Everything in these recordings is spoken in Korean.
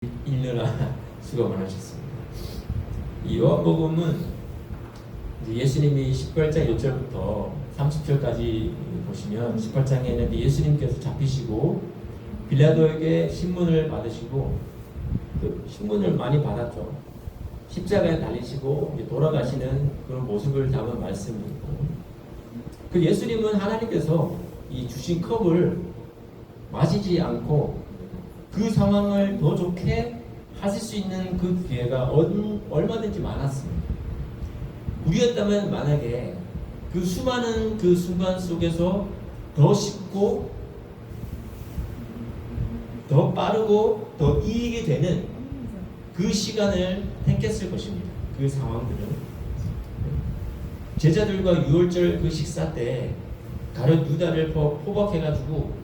읽느라 수고 많으셨습니다. 이 요한복음은 예수님이 18장 1절부터 30절까지 보시면 18장에는 예수님께서 잡히시고 빌라도에게 신문을 받으시고 그 신문을 많이 받았죠. 십자가에 달리시고 돌아가시는 그런 모습을 담은 말씀이 있고, 그 예수님은 하나님께서 이 주신 컵을 마시지 않고 그 상황을 더 좋게 하실 수 있는 그 기회가 얼마든지 많았습니다. 우리였다면 만약에 그 수많은 그 순간 속에서 더 쉽고 더 빠르고 더 이익이 되는 그 시간을 택했을 것입니다. 그 상황들은 제자들과 유월절 그 식사 때 가룟 유다를 포박해가지고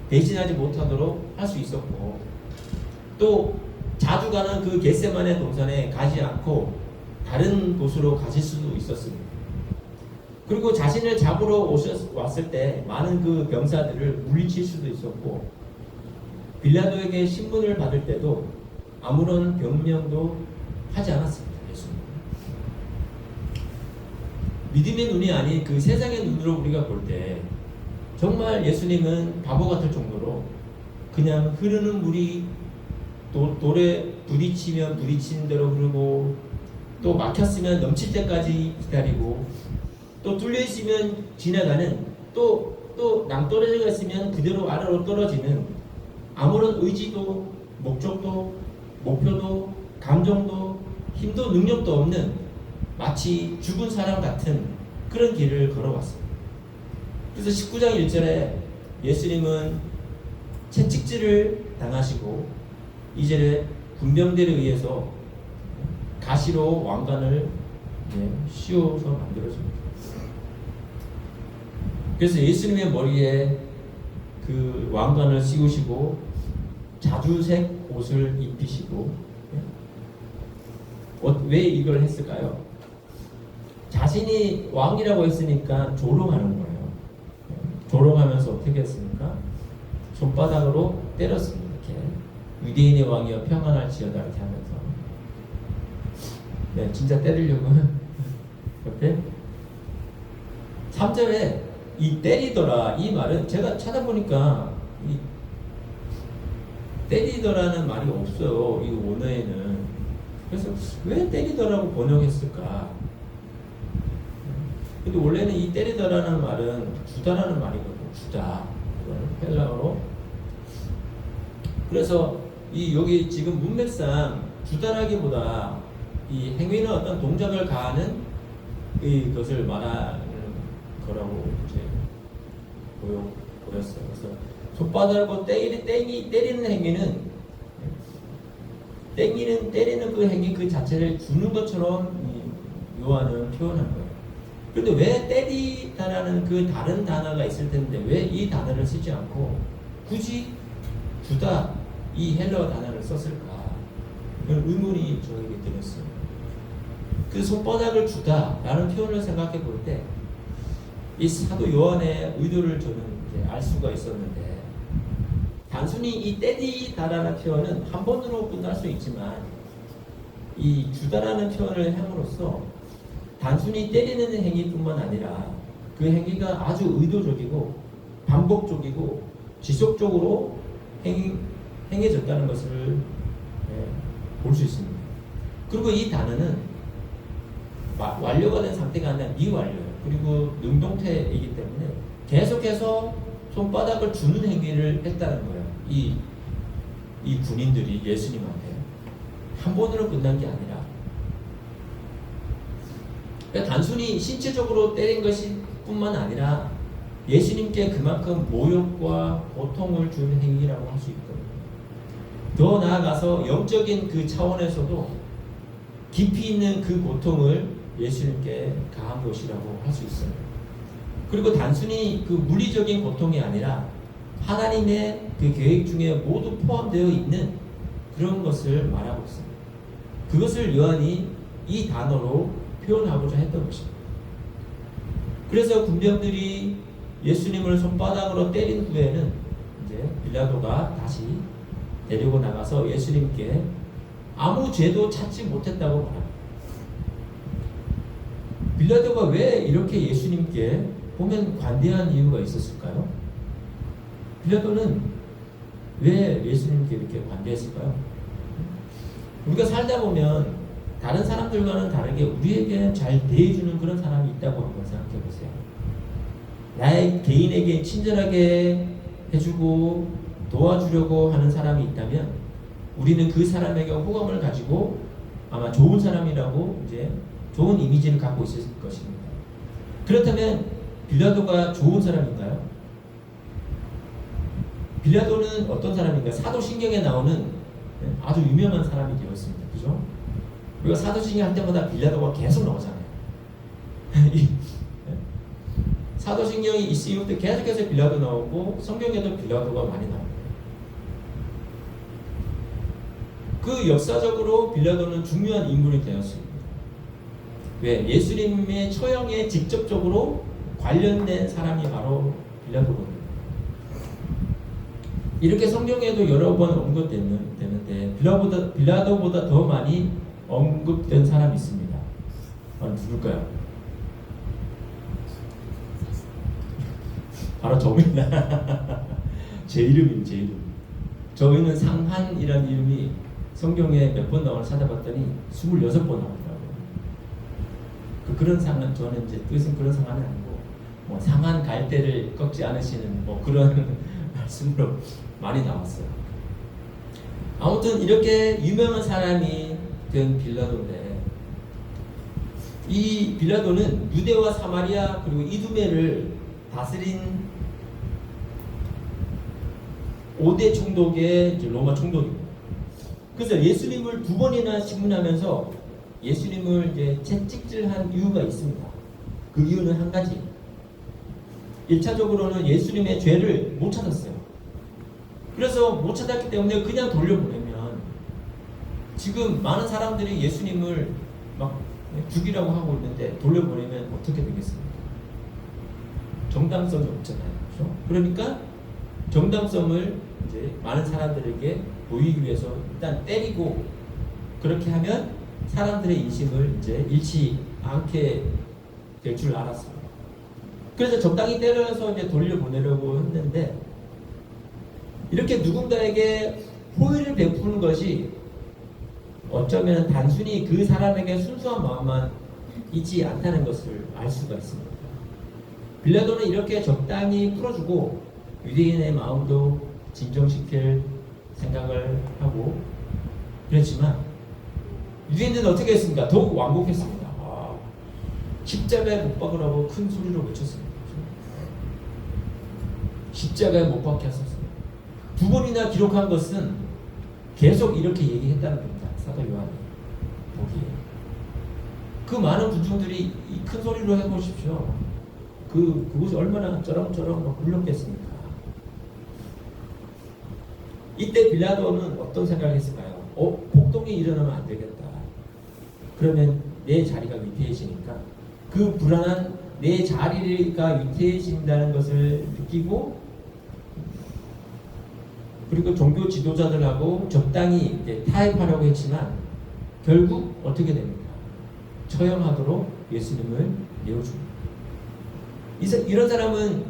대신하지 못하도록 할 수 있었고, 또 자주 가는 그 겟세마네 동산에 가지 않고 다른 곳으로 가실 수도 있었습니다. 그리고 자신을 잡으러 왔을 때 많은 그 병사들을 물리칠 수도 있었고, 빌라도에게 신문을 받을 때도 아무런 변명도 하지 않았습니다. 예수님. 믿음의 눈이 아닌 그 세상의 눈으로 우리가 볼 때 정말 예수님은 바보 같을 정도로 그냥 흐르는 물이 돌에 부딪히면 부딪히는 대로 흐르고, 또 막혔으면 넘칠 때까지 기다리고, 또 뚫려있으면 지나가는, 또 낭떠러지가 있으면 그대로 아래로 떨어지는, 아무런 의지도 목적도 목표도 감정도 힘도 능력도 없는 마치 죽은 사람 같은 그런 길을 걸어왔습니다. 그래서 19장 1절에 예수님은 채찍질을 당하시고 2절에 군병들에 의해서 가시로 왕관을 씌워서 만들어집니다. 그래서 예수님의 머리에 그 왕관을 씌우시고 자주색 옷을 입히시고, 왜 이걸 했을까요? 자신이 왕이라고 했으니까 조롱하는 거예요. 조롱하면서 어떻게 했습니까? 손바닥으로 때렸습니다. 이렇게 유대인의 왕이여 평안할지어다 이렇게 하면서. 네, 진짜 때리려고 옆에 3절에 이 때리더라 이 말은 제가 찾아보니까 이 때리더라는 말이 없어요. 이 원어에는. 그래서 왜 때리더라고 번역했을까? 근데 원래는 이 때리더라는 말은 주다라는 말이거든요. 주다. 헬라어로. 그래서 이 여기 지금 문맥상 주다라기보다 이 행위는 어떤 동작을 가하는 이것을 말하는 거라고 이제 보였어요. 그래서 손바닥으로 때리는 행위는 때리는 그 행위 그 자체를 주는 것처럼 요한은 표현한 거예요. 그런데 왜 때리다라는 그 다른 단어가 있을 텐데 왜 이 단어를 쓰지 않고 굳이 주다 이 헬라어 단어를 썼을까? 그런 의문이 저에게 들었어요. 그 손바닥을 주다라는 표현을 생각해 볼 때 이 사도 요한의 의도를 저는 이제 알 수가 있었는데, 단순히 이 때리다라는 표현은 한 번으로 끝날 수 있지만 이 주다라는 표현을 함으로써 단순히 때리는 행위뿐만 아니라 그 행위가 아주 의도적이고 반복적이고 지속적으로 행해졌다는 것을 볼 수 있습니다. 그리고 이 단어는 완료가 된 상태가 아니라 미완료예요. 그리고 능동태이기 때문에 계속해서 손바닥을 주는 행위를 했다는 거예요. 이 군인들이 예수님한테 한 번으로 끝난 게 아니라, 그러니까 단순히 신체적으로 때린 것이 뿐만 아니라 예수님께 그만큼 모욕과 고통을 주는 행위라고 할 수 있거든요. 더 나아가서 영적인 그 차원에서도 깊이 있는 그 고통을 예수님께 가한 것이라고 할 수 있어요. 그리고 단순히 그 물리적인 고통이 아니라 하나님의 그 계획 중에 모두 포함되어 있는 그런 것을 말하고 있습니다. 그것을 요한이 이 단어로 표현하고자 했던 것입니다. 그래서 군병들이 예수님을 손바닥으로 때린 후에는 이제 빌라도가 다시 데리고 나가서 예수님께 아무 죄도 찾지 못했다고 말합니다. 빌라도가 왜 이렇게 예수님께 보면 관대한 이유가 있었을까요? 빌라도는 왜 예수님께 이렇게 관대했을까요? 우리가 살다 보면 다른 사람들과는 다르게 우리에게 잘 대해주는 그런 사람이 있다고 한번 생각해 보세요. 나의 개인에게 친절하게 해주고 도와주려고 하는 사람이 있다면 우리는 그 사람에게 호감을 가지고 아마 좋은 사람이라고 이제 좋은 이미지를 갖고 있을 것입니다. 그렇다면 빌라도가 좋은 사람인가요? 빌라도는 어떤 사람인가? 사도신경에 나오는 아주 유명한 사람이 되었습니다. 그죠? 우리가 사도신경 할 때마다 빌라도가 계속 나오잖아요. 사도신경이 있을 때 계속해서 빌라도 나오고 성경에도 빌라도가 많이 나옵니다. 그 역사적으로 빌라도는 중요한 인물이 되었습니다. 왜? 예수님의 처형에 직접적으로 관련된 사람이 바로 빌라도거든요. 이렇게 성경에도 여러 번 언급되는데 빌라도보다 더 많이 언급된 사람이 있습니다. 누굴까요? 바로 저입니다. 제 이름입니다. 제 이름. 저희는 상한이라는 이름이 성경에 몇 번 나오나 찾아봤더니 26번 나오더라고요. 그런 상한, 저는 이제 뜻은 그런 상한은 아니고 뭐 상한 갈대를 꺾지 않으시는 뭐 그런 말씀으로 많이 나왔어요. 아무튼 이렇게 유명한 사람이 된 빌라도인데 이 빌라도는 유대와 사마리아 그리고 이두메를 다스린 5대 총독의 로마 총독입니다. 그래서 예수님을 2번이나 신문하면서 예수님을 이제 채찍질한 이유가 있습니다. 그 이유는 한 가지. 1차적으로는 예수님의 죄를 못 찾았어요. 그래서 못 찾았기 때문에 그냥 돌려보내면 지금 많은 사람들이 예수님을 막 죽이라고 하고 있는데 돌려보내면 어떻게 되겠습니까? 정당성이 없잖아요. 그렇죠? 그러니까 정당성을 이제 많은 사람들에게 보이기 위해서 일단 때리고 그렇게 하면 사람들의 인심을 이제 잃지 않게 될 줄 알았어요. 그래서 적당히 때려서 이제 돌려보내려고 했는데 이렇게 누군가에게 호의를 베푸는 것이 어쩌면 단순히 그 사람에게 순수한 마음만 있지 않다는 것을 알 수가 있습니다. 빌라도는 이렇게 적당히 풀어주고 유대인의 마음도 진정시킬 생각을 하고 그랬지만 유대인들은 어떻게 했습니까? 더욱 완곡했습니다. 십자가에 못 박으라고 큰 소리로 외쳤습니다. 십자가에 못 박게 하셨습니다. 2번이나 기록한 것은 계속 이렇게 얘기했다는 겁니다. 사도 요한이 보기에. 그 많은 군중들이 큰 소리로 해보십시오. 그것이 얼마나 쩌렁쩌렁 울렸겠습니까? 이때 빌라도는 어떤 생각을 했을까요? 폭동이 일어나면 안 되겠다. 그러면 내 자리가 위태해지니까 그 불안한 내 자리가 위태해진다는 것을 느끼고 그리고 종교 지도자들하고 적당히 이제 타협하려고 했지만 결국 어떻게 됩니까? 처형하도록 예수님을 내어줍니다. 이런 사람은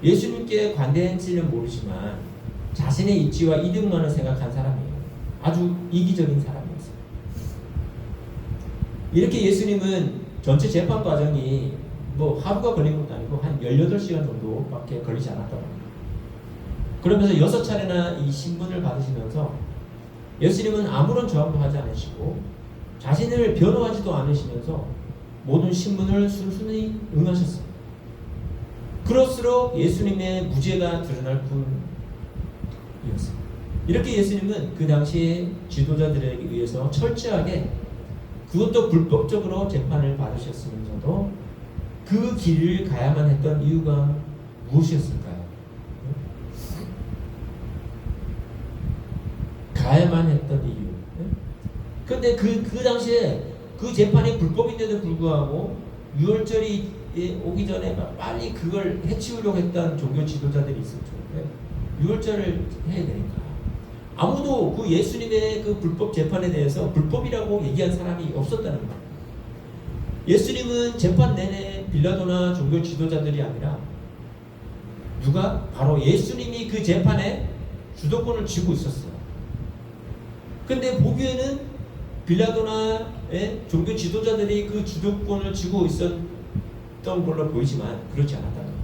예수님께 관대한지는 모르지만 자신의 입지와 이득만을 생각한 사람이에요. 아주 이기적인 사람이었어요. 이렇게 예수님은 전체 재판 과정이 뭐 하루가 걸린 것도 아니고 한 18시간 정도밖에 걸리지 않았다고 합니다. 그러면서 6차례나 이 신문을 받으시면서 예수님은 아무런 저항도 하지 않으시고 자신을 변호하지도 않으시면서 모든 신문을 순순히 응하셨습니다. 그럴수록 예수님의 무죄가 드러날 뿐이었습니다. 이렇게 예수님은 그 당시에 지도자들에 의해서 철저하게 그것도 불법적으로 재판을 받으셨으면서도 그 길을 가야만 했던 이유가 무엇이었을까요? 가야만 했던 이유. 그런데 그 당시에 그 재판이 불법인데도 불구하고 유월절이 오기 전에 빨리 그걸 해치우려고 했던 종교 지도자들이 있었죠. 유월절을 해야 되니까. 아무도 그 예수님의 그 불법 재판에 대해서 불법이라고 얘기한 사람이 없었다는 거예요. 예수님은 재판 내내 빌라도나 종교 지도자들이 아니라 누가? 바로 예수님이 그 재판에 주도권을 쥐고 있었어요. 근데 보기에는 빌라도나 종교 지도자들이 그 주도권을 쥐고 있었던 걸로 보이지만 그렇지 않았다는 거예요.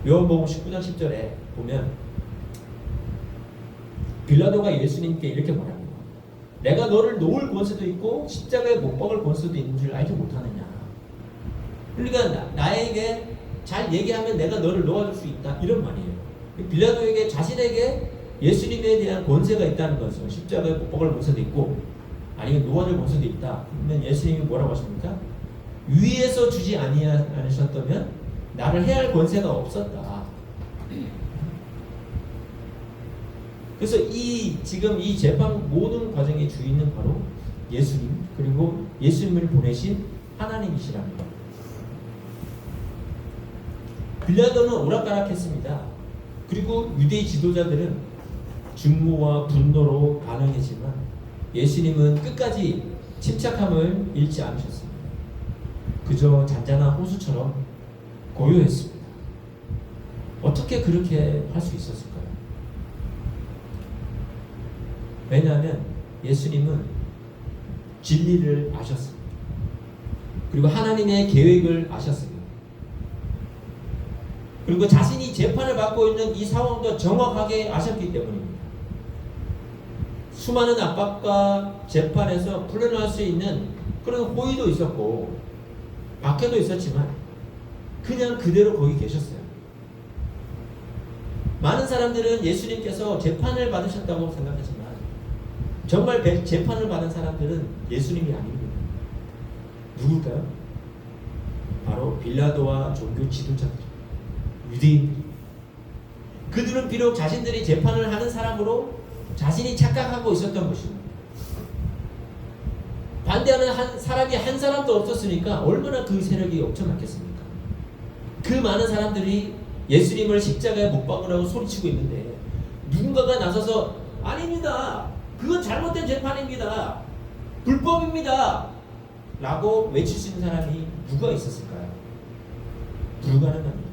요한복음 19장 10절에 보면 빌라도가 예수님께 이렇게 말합니다. 내가 너를 놓을 권세도 있고 십자가에 못 박을 권세도 있는 줄 알지 못하느냐. 그러니까 나에게 잘 얘기하면 내가 너를 놓아줄 수 있다, 이런 말이에요. 빌라도에게 자신에게 예수님에 대한 권세가 있다는 거죠. 십자가에 못 박을 권세도 있고 아니면 놓아줄 권세도 있다. 그러면 예수님이 뭐라고 하십니까? 위에서 주지 아니하셨다면 나를 해할 권세가 없었다. 그래서 지금 이 재판 모든 과정의 주인은 바로 예수님, 그리고 예수님을 보내신 하나님이시라는 겁니다. 빌라도는 오락가락했습니다. 그리고 유대인 지도자들은 증오와 분노로 반응했지만 예수님은 끝까지 침착함을 잃지 않으셨습니다. 그저 잔잔한 호수처럼 고요했습니다. 어떻게 그렇게 할 수 있었을까요? 왜냐하면 예수님은 진리를 아셨습니다. 그리고 하나님의 계획을 아셨습니다. 그리고 자신이 재판을 받고 있는 이 상황도 정확하게 아셨기 때문입니다. 수많은 압박과 재판에서 풀려날 수 있는 그런 호의도 있었고 박해도 있었지만 그냥 그대로 거기 계셨어요. 많은 사람들은 예수님께서 재판을 받으셨다고 생각하지만 정말 재판을 받은 사람들은 예수님이 아닙니다. 누굴까요? 바로 빌라도와 종교 지도자들, 유대인들. 그들은 비록 자신들이 재판을 하는 사람으로 자신이 착각하고 있었던 것입니다. 반대하는 사람이 한 사람도 없었으니까 얼마나 그 세력이 엄청났겠습니까? 그 많은 사람들이 예수님을 십자가에 못 박으라고 소리치고 있는데 누군가가 나서서 아닙니다, 그건 잘못된 재판입니다, 불법입니다 라고 외칠 수 있는 사람이 누가 있었을까요? 불가능합니다.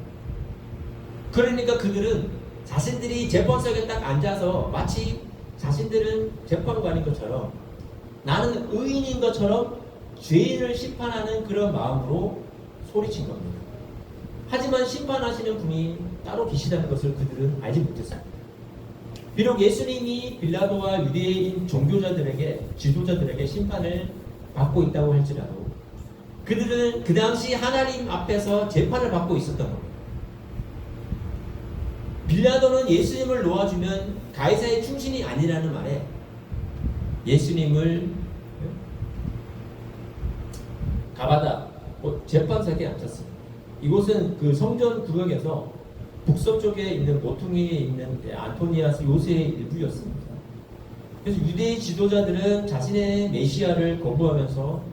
그러니까 그들은 자신들이 재판석에 딱 앉아서 마치 자신들은 재판관인 것처럼, 나는 의인인 것처럼 죄인을 심판하는 그런 마음으로 소리친 겁니다. 하지만 심판하시는 분이 따로 계시다는 것을 그들은 알지 못했습니다. 비록 예수님이 빌라도와 유대인 종교자들에게, 지도자들에게 심판을 받고 있다고 할지라도 그들은 그 당시 하나님 앞에서 재판을 받고 있었던 겁니다. 빌라도는 예수님을 놓아주면 가이사의 충신이 아니라는 말에 예수님을 가바다 재판석에 앉혔습니다. 이곳은 그 성전 구역에서 북서쪽에 있는 모퉁이에 있는 안토니아스 요새의 일부였습니다. 그래서 유대인 지도자들은 자신의 메시아를 거부하면서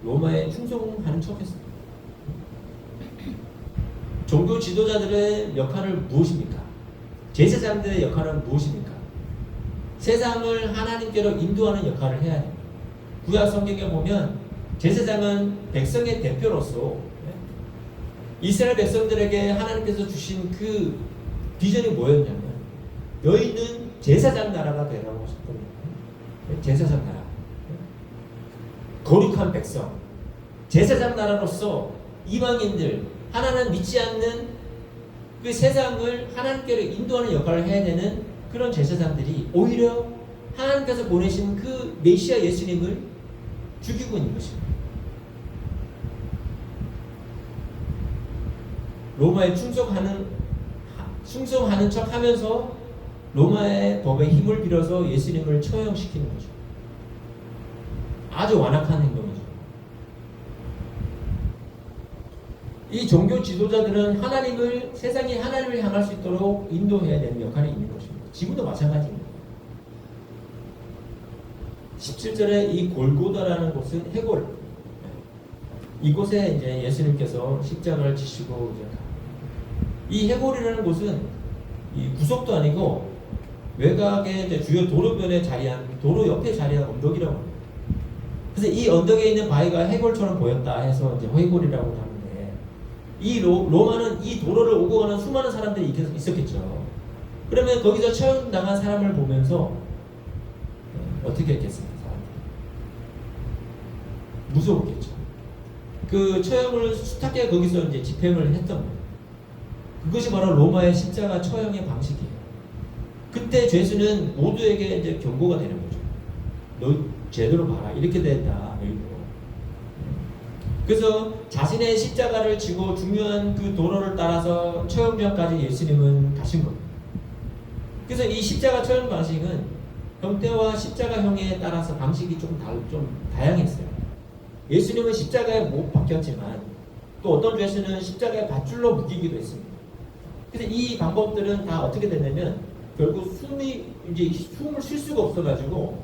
로마에 충성하는 척했습니다. 종교 지도자들의 역할은 무엇입니까? 제사장들의 역할은 무엇입니까? 세상을 하나님께로 인도하는 역할을 해야 됩니다. 구약 성경에 보면 제사장은 백성의 대표로서 이스라엘 백성들에게 하나님께서 주신 그 비전이 뭐였냐면 너희는 제사장 나라가 되라고 하셨거든요. 제사장 나라, 거룩한 백성, 제사장 나라로서 이방인들, 하나님 믿지 않는 그 세상을 하나님께로 인도하는 역할을 해야 되는 그런 제사장들이 오히려 하나님께서 보내신 그 메시아 예수님을 죽이고 있는 것입니다. 로마에 충성하는 척 하면서 로마의 법에 힘을 빌어서 예수님을 처형시키는 거죠. 아주 완악한 행동이죠. 이 종교 지도자들은 세상이 하나님을 향할 수 있도록 인도해야 되는 역할이 있는 것입니다. 지금도 마찬가지입니다. 17절에 이 골고다라는 곳은 해골, 이곳에 이제 예수님께서 십자가를 지시고 이제 이 해골이라는 곳은 이 구석도 아니고 외곽의 이제 주요 도로변에 자리한 도로 옆에 자리한 언덕이라고 합니다. 그래서 이 언덕에 있는 바위가 해골처럼 보였다 해서 이제 해골이라고 하는데 이 로마는 이 도로를 오고 가는 수많은 사람들이 있었겠죠. 그러면 거기서 처형당한 사람을 보면서 어떻게 했겠습니까? 무서웠겠죠. 그 처형을 숱하게 거기서 이제 집행을 했던 거예요. 그것이 바로 로마의 십자가 처형의 방식이에요. 그때 죄수는 모두에게 이제 경고가 되는 거죠. 너 제대로 봐라. 이렇게 된다. 그래서 자신의 십자가를 지고 중요한 그 도로를 따라서 처형장까지 예수님은 가신 겁니다. 그래서 이 십자가 처형 방식은 형태와 십자가형에 따라서 방식이 좀 다양했어요. 예수님은 십자가에 못 박혔지만 또 어떤 죄수는 십자가에 밧줄로 묶이기도 했습니다. 그래서 이 방법들은 다 어떻게 됐냐면 결국 숨을 쉴 수가 없어가지고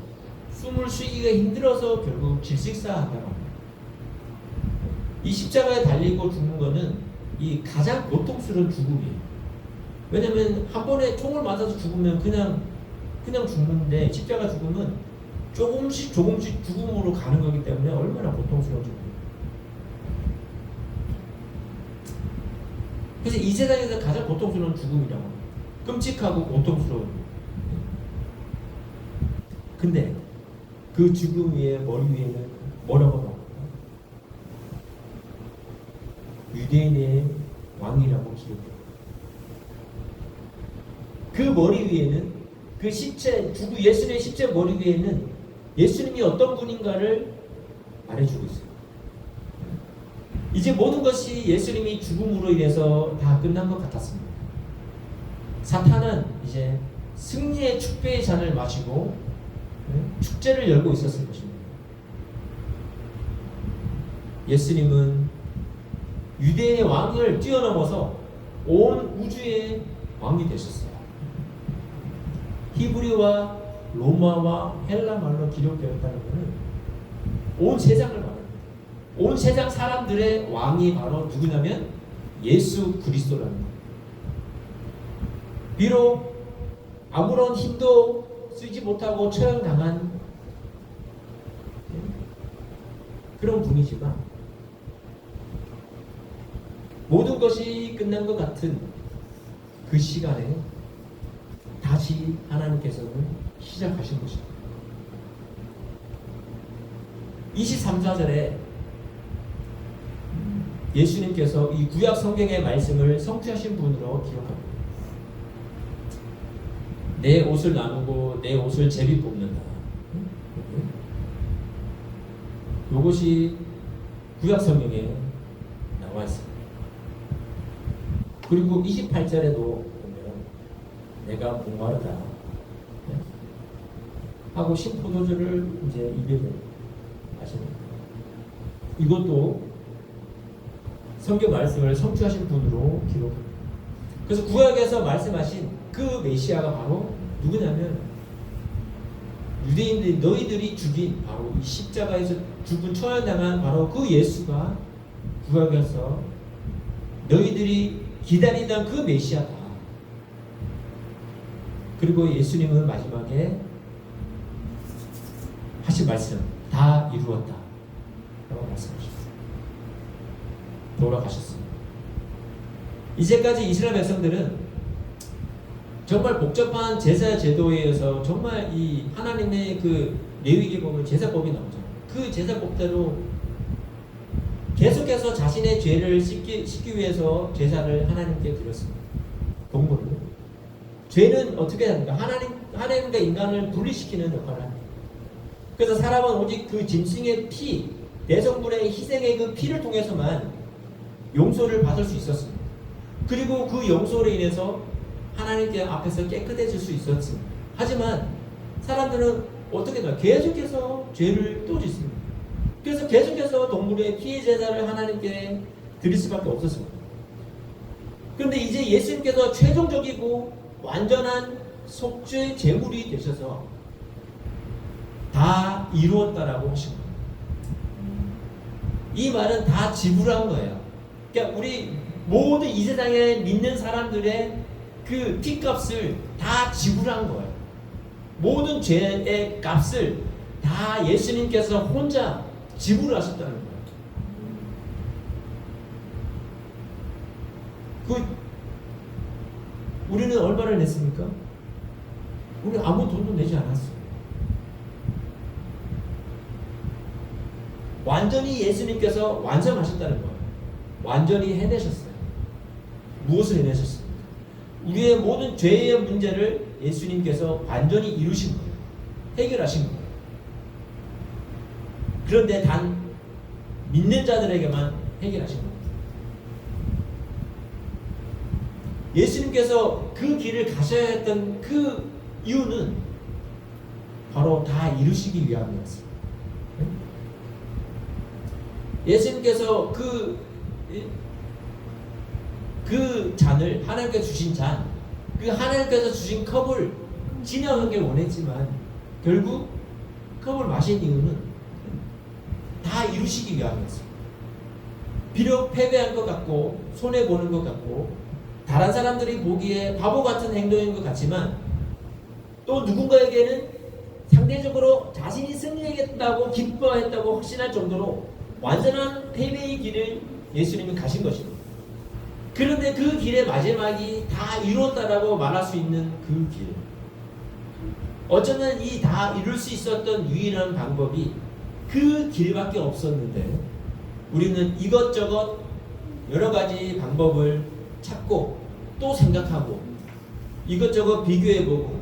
숨을 쉬기가 힘들어서 결국 질식사한다고 합니다. 이 십자가에 달리고 죽는 거는 이 가장 고통스러운 죽음이에요. 왜냐면 한 번에 총을 맞아서 죽으면 그냥 죽는데 십자가 죽음은 조금씩 죽음으로 가는 거기 때문에 얼마나 고통스러운 죽음이에요. 그래서 이 세상에서 가장 고통스러운 죽음이라고 합니다. 끔찍하고 고통스러운. 근데 그 죽음 위에 머리 위에는 뭐라고 나옵니까? 유대인의 왕이라고 기록해요. 그 머리 위에는 그 예수님의 십자 머리 위에는 예수님이 어떤 분인가를 말해주고 있어요. 이제 모든 것이 예수님이 죽음으로 인해서 다 끝난 것 같았습니다. 사탄은 이제 승리의 축배의 잔을 마시고 축제를 열고 있었을 것입니다. 예수님은 유대의 왕을 뛰어넘어서 온 우주의 왕이 되셨어요. 히브리와 로마와 헬라 말로 기록되었다는 것은 온 세상을 말합니다. 온 세상 사람들의 왕이 바로 누구냐면 예수 그리스도라는 겁니다. 비록 아무런 힘도 쓰지 못하고 처형당한 그런 분이지만 모든 것이 끝난 것 같은 그 시간에 다시 하나님께서는 시작하신 것입니다. 23절에 예수님께서 이 구약 성경의 말씀을 성취하신 분으로 기록합니다. 내 옷을 나누고 내 옷을 제비 뽑는다. 이것이 구약 성경에 나와 있습니다. 그리고 28절에도 보면 내가 목마르다 하고 신포도주를 이제 입에 하십니다. 이것도 성경 말씀을 성취하신 분으로 기록합니다. 그래서 구약에서 말씀하신 그 메시아가 바로 누구냐면 유대인들이 너희들이 죽인 바로 이 십자가에서 죽은 처형당한 바로 그 예수가 구약에서 너희들이 기다리던 그 메시아다. 그리고 예수님은 마지막에 하신 말씀 다 이루었다 라고 말씀하셨습니다. 돌아가셨습니다. 이제까지 이스라엘 백성들은 정말 복잡한 제사 제도에 의해서 정말 이 하나님의 그 레위기 보면 제사법이 나오잖아요. 그 제사법대로 계속해서 자신의 죄를 씻기 위해서 제사를 하나님께 드렸습니다. 동물을. 죄는 어떻게 합니까? 하나님과 인간을 분리시키는 역할을 합니다. 그래서 사람은 오직 그 짐승의 피, 내성분의 희생의 그 피를 통해서만 용서를 받을 수 있었습니다. 그리고 그 용서로 인해서 하나님께 앞에서 깨끗해질 수 있었습니다. 하지만 사람들은 어떻게 해요? 계속해서 죄를 또 짓습니다. 그래서 계속해서 동물의 피해 제사를 하나님께 드릴 수밖에 없었습니다. 그런데 이제 예수님께서 최종적이고 완전한 속죄 제물이 되셔서 다 이루었다라고 하신 거예요. 이 말은 다 지불한 거예요. 그러니까 우리 모든 이 세상에 믿는 사람들의 그 피값을 다 지불한 거예요. 모든 죄의 값을 다 예수님께서 혼자 지불하셨다는 거예요. 우리는 얼마를 냈습니까? 우리 아무 돈도 내지 않았어요. 완전히 예수님께서 완성하셨다는 거예요. 완전히 해내셨어요. 무엇을 해내셨습니까? 우리의 모든 죄의 문제를 예수님께서 완전히 이루신 거예요. 해결하신 거예요. 그런데 단 믿는 자들에게만 해결하신 거예요. 예수님께서 그 길을 가셔야 했던 그 이유는 바로 다 이루시기 위함이었습니다. 예수님께서 그 잔을, 하나님께서 주신 잔, 그 하나님께서 주신 컵을 진행하길 원했지만 결국 컵을 마신 이유는 다 이루시기 위함이었습니다. 비록 패배한 것 같고 손해보는 것 같고 다른 사람들이 보기에 바보 같은 행동인 것 같지만 또 누군가에게는 상대적으로 자신이 승리했다고 기뻐했다고 확신할 정도로 완전한 패배의 길을 예수님이 가신 것입니다. 그런데 그 길의 마지막이 다 이루었다라고 말할 수 있는 그 길, 어쩌면 이 다 이룰 수 있었던 유일한 방법이 그 길밖에 없었는데 우리는 이것저것 여러 가지 방법을 찾고 또 생각하고 이것저것 비교해보고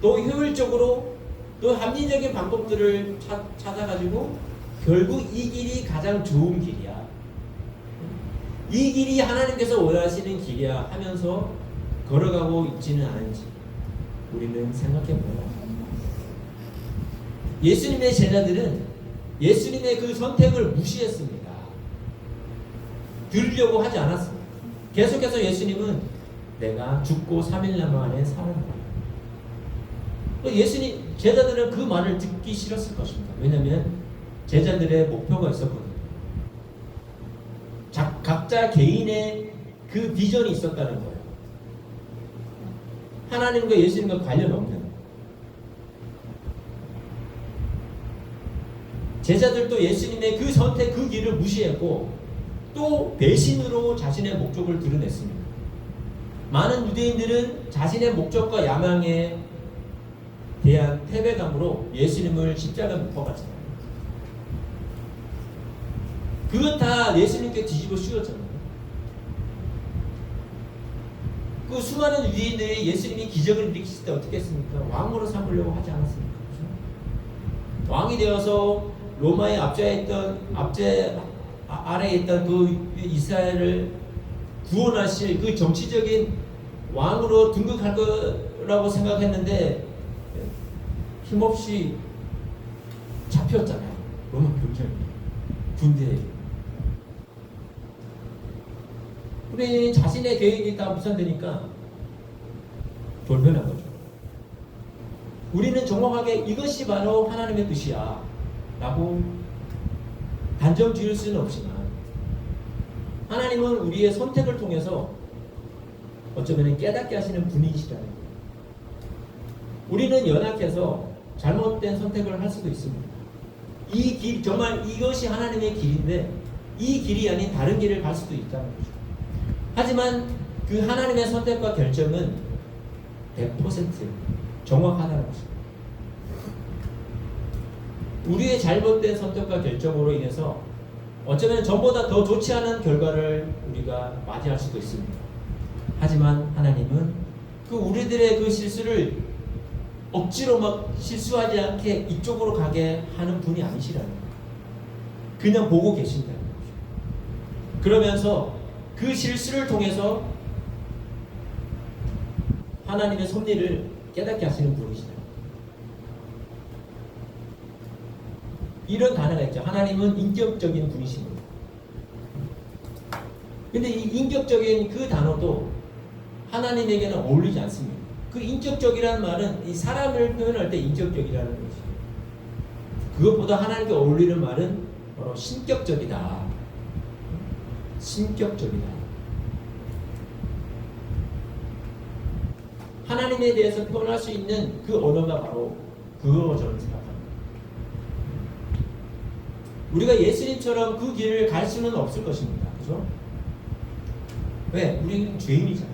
또 효율적으로 또 합리적인 방법들을 찾아가지고 결국 이 길이 가장 좋은 길이야, 이 길이 하나님께서 원하시는 길이야 하면서 걸어가고 있지는 않은지 우리는 생각해봐요. 예수님의 제자들은 예수님의 그 선택을 무시했습니다. 들으려고 하지 않았습니다. 계속해서 예수님은 내가 죽고 3일 만에 살아난다. 예수님, 제자들은 그 말을 듣기 싫었을 것입니다. 왜냐하면 제자들의 목표가 있었거든요. 각자 개인의 그 비전이 있었다는 거예요. 하나님과 예수님과 관련 없는. 제자들도 예수님의 그 선택, 그 길을 무시했고 또 배신으로 자신의 목적을 드러냈습니다. 많은 유대인들은 자신의 목적과 야망에 대한 패배감으로 예수님을 십자가에 못 박았잖아요. 그건 다 예수님께 뒤집어 씌웠잖아요. 그 수많은 유대인들이 예수님이 기적을 일으키실 때 어떻게 했습니까? 왕으로 삼으려고 하지 않았습니까? 그렇죠? 왕이 되어서 로마의 아래에 있던 그 이스라엘을 구원하실 그 정치적인 왕으로 등극할 거라고 생각했는데 힘없이 잡혔잖아요. 로마 경찰 군대에. 우리 자신의 계획이 다 무산되니까 돌변한 거죠. 우리는 정확하게 이것이 바로 하나님의 뜻이야 라고 단정 지을 수는 없지만 하나님은 우리의 선택을 통해서 어쩌면 깨닫게 하시는 분이시라는 거예요. 우리는 연약해서 잘못된 선택을 할 수도 있습니다. 이 길, 정말 이것이 하나님의 길인데 이 길이 아닌 다른 길을 갈 수도 있다는 거죠. 하지만 그 하나님의 선택과 결정은 100% 정확하다는 것입니다. 우리의 잘못된 선택과 결정으로 인해서 어쩌면 전보다 더 좋지 않은 결과를 우리가 맞이할 수도 있습니다. 하지만 하나님은 그 우리들의 그 실수를 억지로 막 실수하지 않게 이쪽으로 가게 하는 분이 아니시라는 거예요. 그냥 보고 계신다는 거죠. 그러면서 그 실수를 통해서 하나님의 섭리를 깨닫게 하시는 분이시다. 이런 단어가 있죠. 하나님은 인격적인 분이십니다. 근데 이 인격적인 그 단어도 하나님에게는 어울리지 않습니다. 그 인격적이라는 말은 이 사람을 표현할 때 인격적이라는 거지. 그것보다 하나님께 어울리는 말은 바로 신격적이다. 신격적이다. 하나님에 대해서 표현할 수 있는 그 언어가 바로 그거 저는 생각합니다. 우리가 예수님처럼 그 길을 갈 수는 없을 것입니다. 그죠? 왜? 우리는 죄인이잖아요.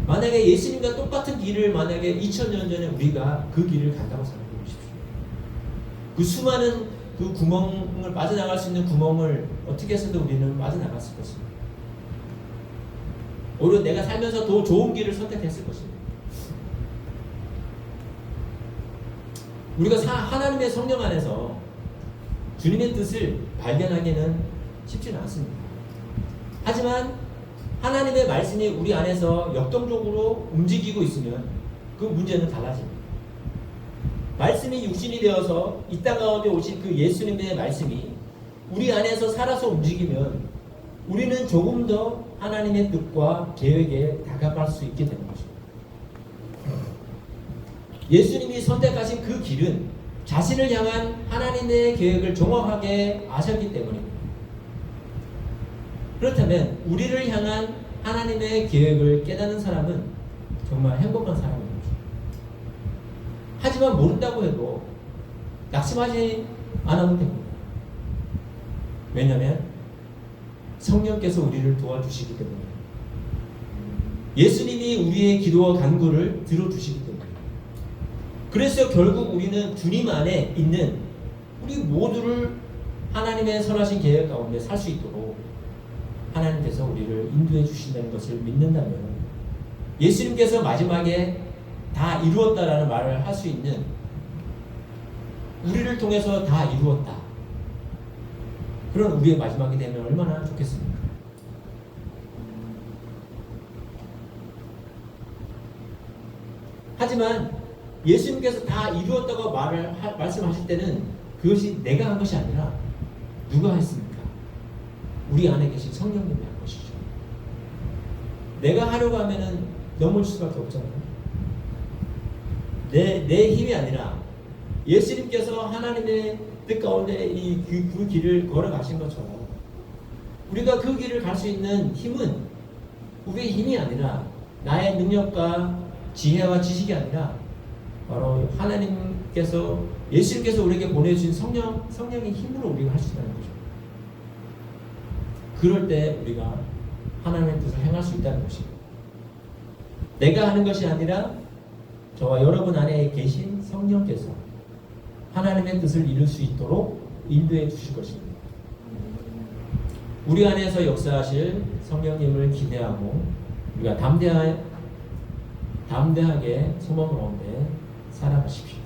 만약에 예수님과 똑같은 길을 만약에 2000년 전에 우리가 그 길을 간다고 생각해 보십시오. 그 수많은 그 구멍을 빠져나갈 수 있는 구멍을 어떻게 해서도 우리는 빠져나갔을 것입니다. 오히려 내가 살면서 더 좋은 길을 선택했을 것입니다. 우리가 하나님의 성령 안에서 주님의 뜻을 발견하기는 쉽지는 않습니다. 하지만 하나님의 말씀이 우리 안에서 역동적으로 움직이고 있으면 그 문제는 달라집니다. 말씀이 육신이 되어서 이 땅 가운데 오신 그 예수님의 말씀이 우리 안에서 살아서 움직이면 우리는 조금 더 하나님의 뜻과 계획에 다가갈 수 있게 되는 것입니다. 예수님이 선택하신 그 길은 자신을 향한 하나님의 계획을 정확하게 아셨기 때문입니다. 그렇다면 우리를 향한 하나님의 계획을 깨닫는 사람은 정말 행복한 사람입니다. 하지만 모른다고 해도 낙심하지 않아도 됩니다. 왜냐하면 성령께서 우리를 도와주시기 때문에, 예수님이 우리의 기도와 간구를 들어주시기 때문에, 그래서 결국 우리는 주님 안에 있는 우리 모두를 하나님의 선하신 계획 가운데 살 수 있도록 하나님께서 우리를 인도해 주신다는 것을 믿는다면, 예수님께서 마지막에 다 이루었다라는 말을 할 수 있는, 우리를 통해서 다 이루었다, 그런 우리의 마지막이 되면 얼마나 좋겠습니까? 하지만 예수님께서 다 이루었다고 말씀하실 때는 그것이 내가 한 것이 아니라 누가 했습니까? 우리 안에 계신 성령님이 한 것이죠. 내가 하려고 하면은 넘어질 수밖에 없잖아요. 내 힘이 아니라 예수님께서 하나님의 뜻 가운데 그 길을 걸어가신 것처럼 우리가 그 길을 갈 수 있는 힘은 우리의 힘이 아니라 나의 능력과 지혜와 지식이 아니라 바로 하나님께서, 예수님께서 우리에게 보내주신 성령의 힘으로 우리가 할 수 있다는 거죠. 그럴 때 우리가 하나님의 뜻을 행할 수 있다는 것입니다. 내가 하는 것이 아니라 저와 여러분 안에 계신 성령께서 하나님의 뜻을 이룰 수 있도록 인도해 주실 것입니다. 우리 안에서 역사하실 성령님을 기대하고 우리가 담대하게 소망 가운데 살아가십시오.